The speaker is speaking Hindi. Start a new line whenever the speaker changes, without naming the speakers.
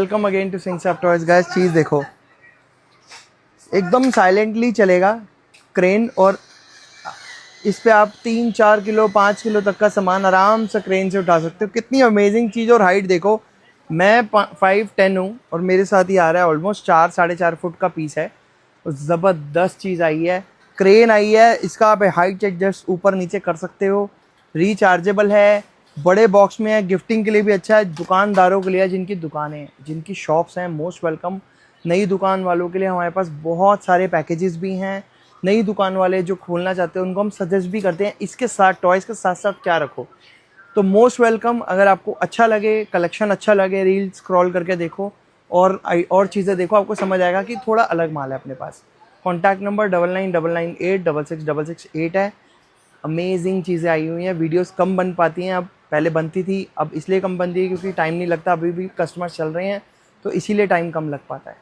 Welcome again to sings of toys guys. चीज़ देखो, एकदम साइलेंटली चलेगा क्रेन, और इस पे आप 3-4 किलो 5 किलो तक का सामान आराम से क्रेन से उठा सकते हो। कितनी अमेजिंग चीज़। और हाइट देखो, मैं 5'10" हूँ और मेरे साथ ही आ रहा है ऑलमोस्ट 4-4.5 फुट का पीस है। और ज़बरदस्त चीज़ आई है, क्रेन आई है। इसका आप हाइट एडजस्ट ऊपर नीचे कर सकते हो, रिचार्जेबल है, बड़े बॉक्स में है, गिफ्टिंग के लिए भी अच्छा है। दुकानदारों के लिए, जिनकी दुकानें हैं, जिनकी शॉप्स हैं, मोस्ट वेलकम। नई दुकान वालों के लिए हमारे पास बहुत सारे पैकेजेस भी हैं। नई दुकान वाले जो खोलना चाहते हैं उनको हम सजेस्ट भी करते हैं इसके साथ, टॉयज़ के साथ साथ क्या रखो। तो मोस्ट वेलकम। अगर आपको अच्छा लगे, कलेक्शन अच्छा लगे, रील स्क्रॉल करके देखो और चीज़ें देखो, आपको समझ आएगा कि थोड़ा अलग माल है अपने पास। कॉन्टैक्ट नंबर 9999866668 है। अमेजिंग चीज़ें आई हुई हैं। वीडियोस कम बन पाती हैं, अब पहले बनती थी, अब इसलिए कम बनती है क्योंकि टाइम नहीं लगता। अभी भी कस्टमर चल रहे हैं तो इसीलिए टाइम कम लग पाता है।